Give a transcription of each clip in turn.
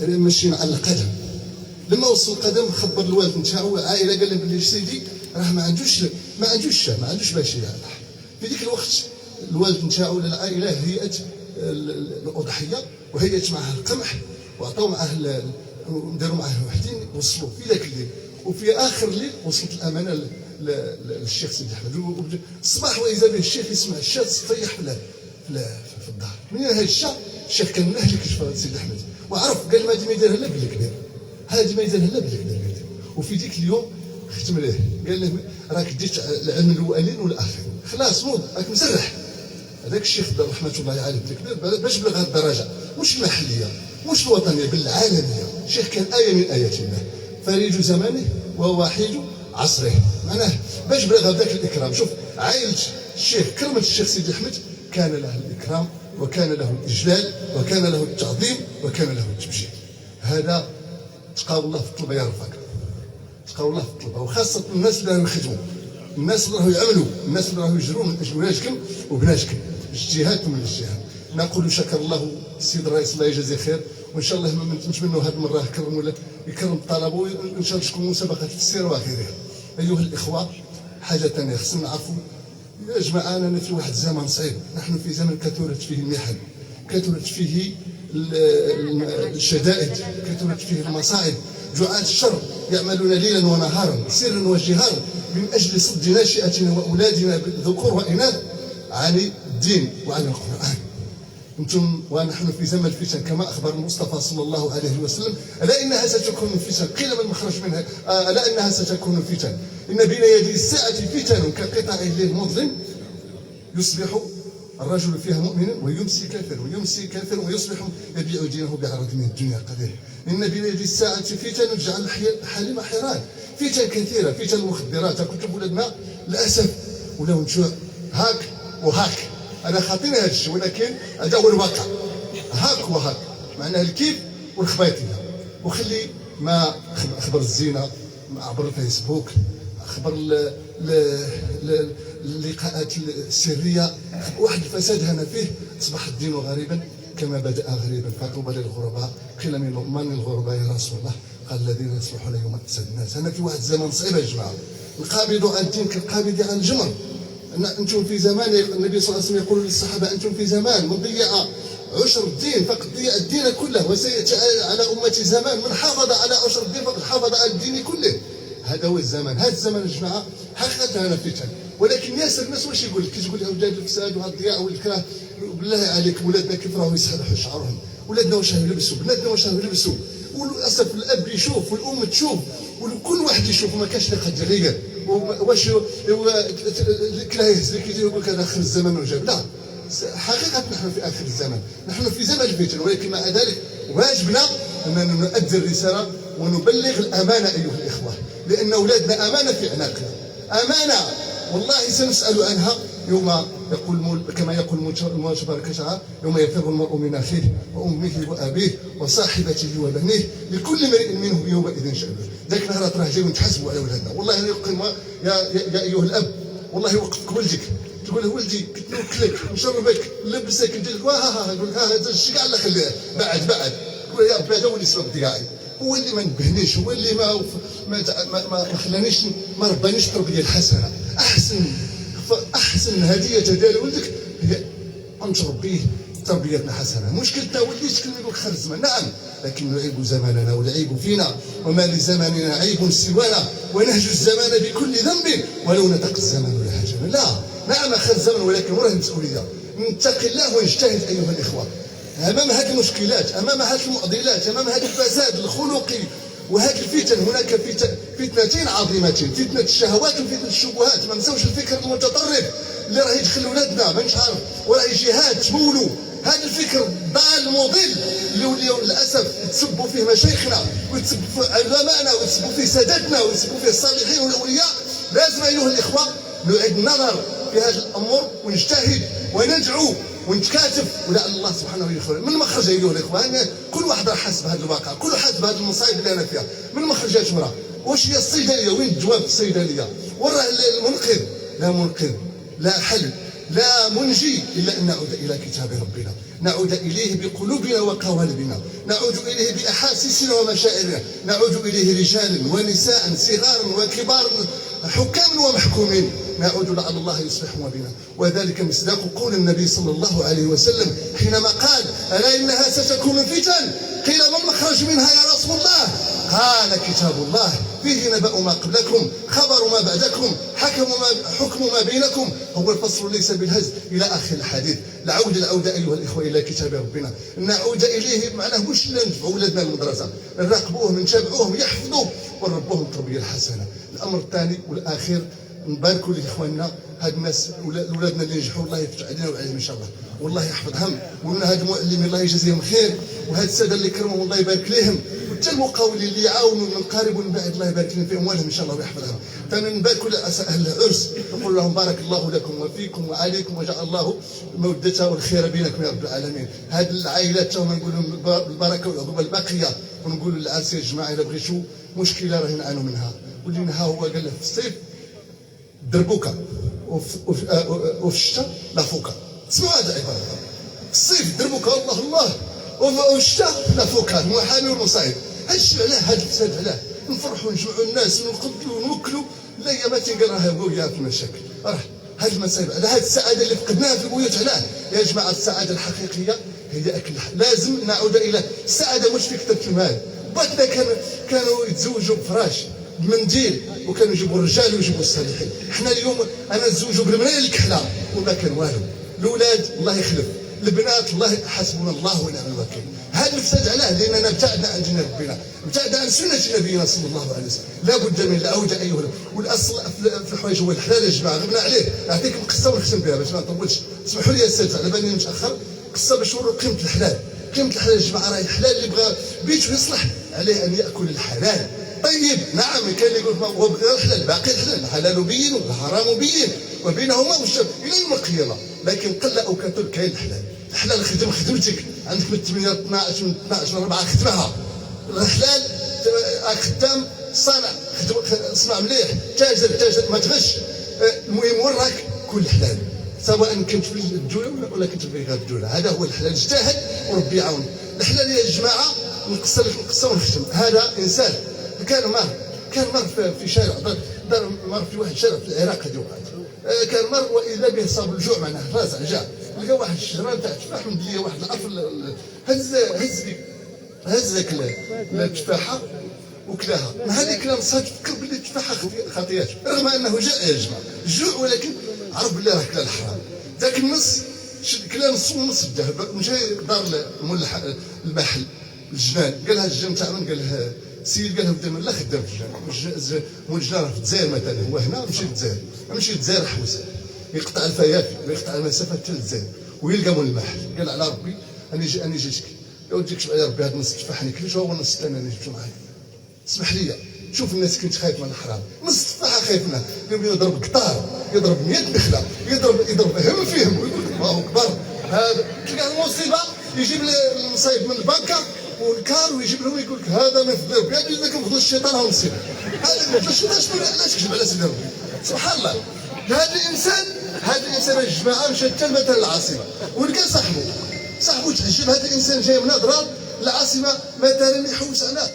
ماشيين على القدم. لما وصل القدم خبر الوالد نتاعو العائله، قال له بلي سيدي راه ما عندوش باش يذبح. في ذيك الوقت الوالد نتاعو ولا العائله هيئت الاضحيه وهيئت معها القمح وعطاو معاه داروا معاه وحدين وصلوا في ذاك الليل. وفي اخر الليل وصلت الامانه للشيخ سيدي احمد. الصباح واذا به الشيخ يسمع الشاة تطيح في الدار. من هذا الشاة الشيخ كان منهج كشف سيدي احمد وعرف، قال ما هذه ما يديرها لا بالكبير، هذه ما يديرها لا بالكبير. وفي ذيك اليوم ختم له قال له راك ديت العلم الاولين والاخرين، خلاص نوض راك مسرح. هذاك الشيخ رحمه الله عليه بالكبير باش بلغ هذه الدرجه، مش المحليه مش الوطنيه بل العالميه. الشيخ كان ايه من ايات الله، فريج زمانه ووحيد عصره. معناه باش بلغ ذاك الاكرام. شوف عائله الشيخ كرمت الشيخ سيدي احمد، كان له الاكرام وكان له الاجلال وكان له التعظيم وكان له التبجيل. هذا تلقاو الله في الطلبه يا رفاق، تلقاو الله في الطلبه، وخاصه الناس اللي راهم يخدموا، الناس اللي راهم يعملوا، الناس اللي راهم يجروا من اجل ولادكم وبناتكم، اجتهادكم من الاجتهاد. نقول شكر الله السيد الرئيس الله يجازيه خير، وان شاء الله نتمنوا هذه المره يكرم الطلبه وان شاء الله تكون مسابقات في السير وغيرها. ايها الاخوه، حاجه ثانيه خصنا نعرفوا يا جماعه اننا في واحد الزمن صعيب، نحن في زمن كثرت فيه المحن، كثرت فيه الشدائد، كثرت فيه المصائب. جعاة الشر يعملون ليلا ونهارا سرا وجهارا من اجل صد ناشئتنا واولادنا ذكور واناث عن الدين وعن القران. انتم ونحن في زمن الفتن كما اخبر المصطفى صلى الله عليه وسلم: الا انها ستكون فتن، قيل ما المخرج منها؟ الا انها ستكون فتن، ان بين يدي الساعه فتن كقطع الليل مظلم يصبح الرجل فيها مؤمنا ويمسي كافرا، ويمسي كافرا ويصبح يبيع دينه بعرض من الدنيا قليل. ان بين يدي الساعه فتن تجعل الحليم حيران، فتن كثيره، فتن المخدرات. كنت ولدنا للاسف ولاو نشوع هاك وهاك. انا خاطيني هذا الشيء ولكن هذا هو الواقع، هاك وهاك معناه الكيف والخبايطيه. وخلي ما خبر الزينه عبر الفيسبوك، خبر اللقاءات السريه، واحد الفساد هنا فيه. اصبح الدين غريبا كما بدا غريبا، فطوبى للغرباء، قيل من الغرباء يا رسول الله؟ قال الذين يصلحون يوم افساد الناس. انا في واحد الزمان صعيب يا جماعه، القابض على الدين كالقابض على الجمر. انتم في زمان، النبي صلى الله عليه وسلم يقول للصحابه: انتم في زمان من ضيع عشر الدين فقد ضيع الدين كله، وسياتي على امتي زمان من حافظ على عشر الدين فقد حافظ على الدين كله. هذا هو الزمان. هذا الزمان يا جماعه حقيقه انا فتن، ولكن ياسر الناس واش يقول لك؟ تقول لهم جاد الفساد وهذا الضياع والكراه. بالله عليك ولادنا كيف راهو يسرحوا شعرهم، ولادنا واش راهو يلبسوا، بناتنا واش راهو يلبسوا. وللاسف الاب يشوف والام تشوف وكل واحد يشوف، ما كاش اللي قد يغير. واش كراه يهز لك يقول لك هذا اخر الزمن وجاب. لا، حقيقه نحن في اخر الزمن، نحن في زمن الفتن، ولكن مع ذلك واجبنا اننا نؤدي الرساله ونبلغ الامانه ايها الاخوه، لان اولادنا امانه في عناقنا، امانه والله سنسال عنها يوم يقول كما يقول المولى تبارك وتعالى: يوم يفر المرء من اخيه وامه وابيه وصاحبته وبنيه لكل امرئ منهم يومئذ شأن. ذاك النهار راه جايين نتحاسبوا على ولادنا. والله يقيم يا ايها الاب، والله يوقفك ولدك تقول له: ولدي كنت نوكلك نشربك نلبسك ندير لك يقول هذا الشيء كاع الله خليه بعد تقول يا ربي هذا هو اللي السبب ديالي، هو اللي ما نبهنيش، هو اللي ما خلانيش ما ربانيش التربيه الحسنه. احسن هديه تهديها لولدك هي ان تربيه تربيه حسنه. مشكلتنا ولدي تكلم يقول خير الزمان، نعم، لكن نعيب زماننا والعيب فينا، وما لزماننا عيب سوانا، ونهج الزمان بكل ذنب ولو نطق الزمان لهجنا. لا، نعم خير الزمن، ولكن وراه المسؤوليه. نتقي الله ونجتهد ايها الاخوه امام هذه المشكلات، امام هذه المعضلات، امام هذا الفساد الخلقي وهذه الفتن. هناك فتنتين عظيمتين: فتنه الشهوات وفتنه الشبهات. ما نساوش الفكر المتطرف اللي راه يدخل ولادنا مانيش عارف وراه جهاد تمولوا. هذا الفكر ضال مضل اللي وليوا للاسف يتسبوا فيه مشايخنا ويتسبوا في علمائنا ويتسبوا فيه سادتنا ويتسبوا فيه الصالحين والاولياء. لازم ايها الاخوه نعيد النظر في هذه الامور ونجتهد وندعو ونتكاتف ولعل الله سبحانه يخرج من المخرج. ايها الاخوان، كل واحد راه حاس بهذا الواقع، كل واحد بهذه المصايب اللي انا فيها. من المخرج يا جماعه، واش هي الصيدليه؟ وين الدواء في الصيدليه؟ وراه المنقذ؟ لا منقذ، لا حل، لا منجي إلا أن نعود إلى كتاب ربنا، نعود إليه بقلوبنا وقوالبنا، نعود إليه بأحاسيسنا ومشاعرنا، نعود إليه رجالا ونساء صغارا وكبارا حكاما ومحكومين، نعود لعل الله يصلح ما بنا. وذلك مصداق قول النبي صلى الله عليه وسلم حينما قال: ألا إنها ستكون فتن، قيل ما المخرج منها يا رسول الله؟ قال: كتاب الله فيه نبأ ما قبلكم، خبر ما بعدكم، حكم ما بينكم، هو الفصل ليس بالهزل، إلى آخر الحديث. العودة أيها الإخوة إلى كتاب ربنا، نعود إليه معناه مش ندفعوا ولادنا المدرسة، نراقبوهم نتابعوهم يحفظوا ونربوهم التربية الحسنة. الأمر الثاني والأخير، نباركوا لاخواننا هاد الناس ولادنا اللي نجحوا، الله يفتح علينا وعليهم ان شاء الله، والله يحفظهم، ومن هاد المعلمين الله يجازيهم خير، وهاد الساده اللي كرمهم الله يبارك لهم، وحتى المقاولين اللي يعاونوا من قريب ومن بعيد الله يبارك لهم في اموالهم ان شاء الله ويحفظهم. فنباركوا اهل العرس، نقول لهم بارك الله لكم وفيكم وعليكم، وجعل الله الموده والخير بينكم يا رب العالمين. هاد العائلات تاهم نقول لهم البركه والعقوبه الباقيه، ونقول للعرس يا جماعه الا بغيتوا مشكله راه نعانوا منها، ولينا ها هو قال له في الصيف دربوكا وفي الشتاء لافوكا. اسمعوا هذه العباره، في الصيف دربوكا الله الله، وفي الشتاء لافوكا، المحامي والمصايب. هادشي علاه، هاد الفساد علاه، نفرحوا نجمعوا الناس ونقتلوا ونوكلوا، الايامات قال راه بويا في المشاكل، راه هاد المصايب على هاد السعاده اللي فقدناها في البيوت علاه. يا جماعه السعاده الحقيقيه هي اكل، لازم نعود الى السعاده مش في كثره المال. باتنا كانوا يتزوجوا بفراش بمنديل، وكانوا يجيبوا الرجال ويجيبوا الصالحين. احنا اليوم انا نتزوجوا بالمنيه الكحله وما كان والو، الاولاد الله يخلف، البنات الله حسبنا الله ونعم الوكيل. هذا الفساد علاه؟ لاننا ابتعدنا عن دين ربنا، ابتعدنا عن سنه نبينا صلى الله عليه وسلم. لابد من العوده ايها والاصل في الحوايج هو الحلال يا جماعه. غبنا عليه، نعطيكم قصه ونختم بها باش ما نطولش. اسمحوا لي يا سيدي على بالي متاخر، قصه باش نوروا قيمه الحلال. قيمه الحلال يا جماعه راه الحلال اللي بغى بيته يصلح عليه ان ياكل الحلال. طيب نعم، كان اللي يقول هو الحلال باقي الحلال، الحلال بين والحرام بين وبينهما الى يوم القيامه، لكن قل او كثر كاين الحلال. الحلال خدم خدمتك، عندك من 8 12 من 12 4 خدمها. الحلال خدام صانع، صنع مليح، تاجر ما تغش، المهم وراك كل حلال، سواء كنت في الدوله ولا كنت في غير الدوله. هذا هو الحلال، اجتهد وربي يعاون. الحلال يا جماعه نقصر لك القصه ونختم. هذا انسان كان مر في شارع، مر في واحد الشارع في العراق هذه وقعت، كان مر واذا به صاب الجوع، معناه رازع جاع، لقى واحد الشجره تاع تفاح مدليه، واحد العرف هز ذاك التفاحه وكلاها. مع هذيك نصاد فكر باللي التفاحه خطيات، رغم انه جاء يا جماعه الجوع، ولكن عرف بالله راه كلا الحرام. ذاك النص كلا نص ونص الذهب، مشى دار مول المحل الجنان، قال لها الجنان تاع من؟ قال لها السيد، قال لها بدا من لا خدام في الجنان، مول الجنان في الجزائر مثلا، هو هنا مشي للجزائر، مشي للجزائر حوس، يقطع الفيافي ويقطع المسافه حتى للجزائر ويلقى مول المحل. قال على ربي اني جيتك يا ودي، كتب على ربي هذا النص التفاح اللي كليته هو النص الثاني اللي جبته معايا، اسمح لي. شوف الناس كنت خايف من الحرام، نص التفاحه خايف منها، يضرب قطار، يضرب 100 نخله، يضرب هم فيهم، ويقول لك الله اكبر. هذا تلقى المصيبه يجيب المصايب من البنكه والكار ويجيب لهم يقول لك هذا من فضل ربي، هذا اذا كان فضل الشيطان هو مصيبه. هذا الشيطان شنو علاش كذب على سيدي ربي؟ سبحان الله. هذا الانسان يا جماعه مشى حتى مثلا العاصمه ولقى صاحبه تعجب، هذا الانسان جاي من اضرار العاصمه مثلا يحوس على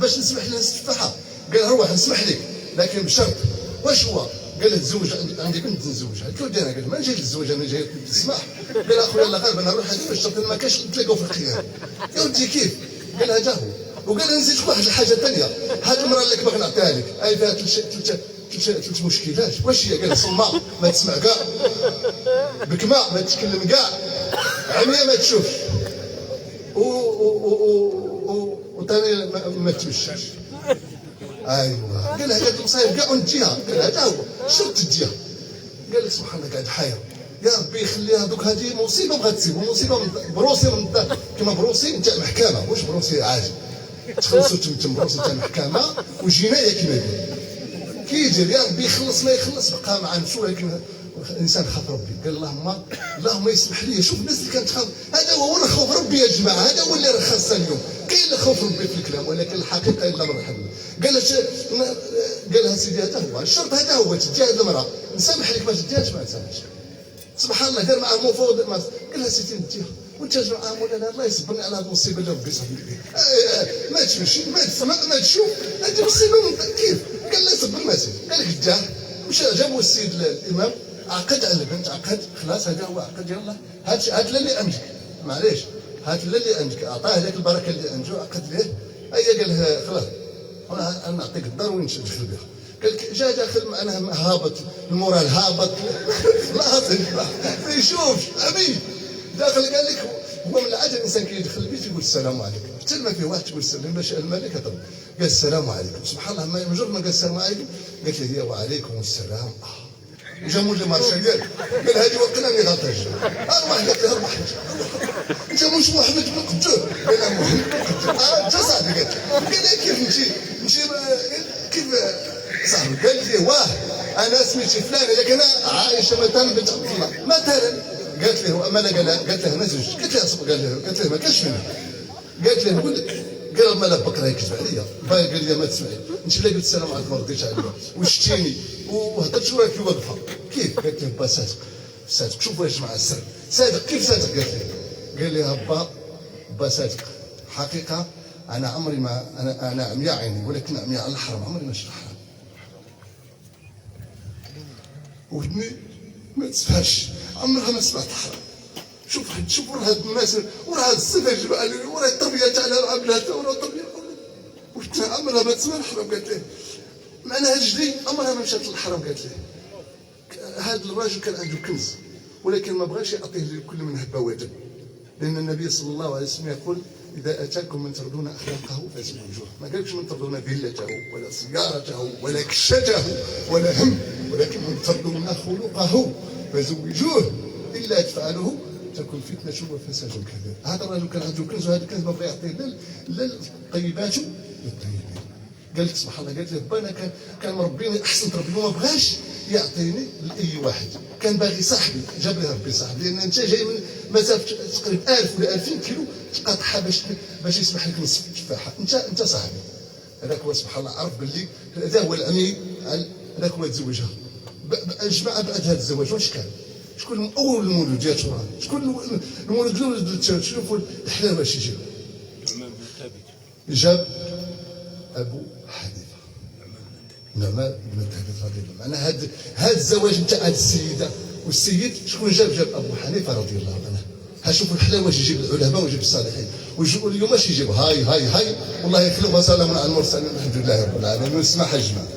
باش نسمح لنا التفاحه. قال له روح نسمح لك لكن بشرط. واش هو؟ قال له تزوج، عندي بنت نزوجها. قلت له دير، قال له ما جاي نتزوج، انا جاي تسمح. قال له اخويا الله غالب انا نروح هذه بالشرط ما كاش نتلاقاو في الخيار. يا ودي كيف؟ قال هذا هو. وقال له نزيد واحد الحاجه ثانيه، هذه المراه اللي باغي نعطيها لك هاي فيها ثلاث مشكلات. واش هي؟ قال له صماء ما تسمع كاع، بكماء ما تتكلم كاع، عمياء ما تشوفش، وثاني ما تمشيش. ايوه. قال له هذه المصايب كاع ونديها. قال هذا هو شرط تديها. قال لك سبحان الله قاعد حاير، يا ربي يخليها دوك هذه مصيبه بغات تسيب، مصيبه بروسي كما بروسي نتاع محكمه، واش بروسي عادي تخلصوا تم بروسي نتاع محكمه وجنايه كما يقول. كي يجي يا ربي يخلص ما يخلص بقى مع نفسه، ولكن الانسان خاف ربي. قال اللهم يسمح لي. شوف الناس اللي كانت تخاف، هذا هو خوف ربي يا جماعه، هذا هو اللي رخصنا اليوم. كاين خوف ربي في الكلام، ولكن الحقيقه الا من رحم الله. قال لها سيدي هذا هو الشرط، هذا هو تدي هذه المراه، نسامح لك ما تديهاش ما تسامحش. سبحان الله دار معاه مفاوض قال لها سيدي نديها وانت جا معاه مولانا الله يصبرني على هذه المصيبه اللي ربي صابني بها. ما تمشي ما تسمع ما تشوف هذه مصيبه كيف؟ قال له صبر ما سيدي قال لك جا مشى جابوا السيد الامام عقد على البنت عقد خلاص هذا هو عقد يلاه هات اللي عندك معليش هات اللي عندك اعطاه هذاك البركه اللي عنده عقد ليه هيا قال لها خلاص انا نعطيك الدار وين تدخل بها قال لك جا داخل معنا هابط المورال هابط خلاص ما يشوفش عمي داخل قال لك هو من العاده الانسان كي يدخل البيت يقول السلام عليكم حتى ما فيه واحد تقول سلم باش الملك هضر قال السلام عليكم سبحان الله ما مجرد ما قال السلام عليكم قالت له هي وعليكم السلام جا مولا مارشال قال هذه وقتنا اللي غلطاش ارواح قالت له ارواح انت مش محمد بن قدور قال لها محمد بن قدور انت صاحبي قال لها كيف نمشي كيف صاحبي قال لي واه انا سميتي فلان لكن انا عائشه مثلا بنت عبد الله مثلا قالت له امانه قالت له انا زوج قالت له ما كاينش فينا قالت له نقول لك قال ما لا بكره يكذب عليا قال لي ما تسمعي انت لا قلت السلام عليكم ما رديتش عليا وشتيني وهضرت وراكي واقفه كيف قالت له با صادق شوفوا يا جماعه السر صادق كيف صادق قالت له قال لي با صادق حقيقه انا عمري ما انا عمياء عيني ولكن عمياء على الحرام عمري ما شفت الحرام ودني ما تسمعش عمرها ما سمعت الحرام شوف ورا هاد الناس ورا هاد السذج ورا التربيه تاع العبلات ورا التربيه عمرها ما تسمع الحرام قالت له معناها جدي عمرها ما مشات للحرام قالت له هذا الراجل كان عنده كنز ولكن ما بغاش يعطيه لكل من هب ودب لان النبي صلى الله عليه وسلم يقول اذا اتاكم من ترضون اخلاقه فزوجوه ما قالكش من ترضون فيلته ولا سيارته ولا كشته ولا هم ولكن من ترضون خلقه فزوجوه الا تفعلوه تكون فتنه وفساد كبير. هذا الرجل كان عنده كنز وهذا الكنز ما بغى يعطيه لا الطيبات للطيبين. قال لك سبحان الله قالت له با انا كان مربيني احسن تربيه وما بغاش يعطيني لاي واحد كان باغي صاحبي جاب لي ربي صاحبي لان انت جاي من مسافه تقريبا 1000 ولا 2000 كيلو تقاطعها باش يسمح لك نصف التفاحه انت صاحبي هذاك هو سبحان الله عرف باللي هذا هو العمي هذاك هو تزوجها الجماعه بعد هذا الزواج واش كان شكون اول المولود ديال تراب شكون المولود الاول شوفوا الحلاوه اش يجيب جاب ابو حنيفه نعمان بن ثابت رضي الله عنه هذا الزواج نتاع هذه السيده والسيد شكون جاب ابو حنيفه رضي الله عنه ها شوفوا الحلاوه اش يجيب العلماء ويجيب الصالحين واليوم اش يجيب هاي والله يخلقها سلام على المرسلين الحمد لله رب العالمين ونسمعها الجماعه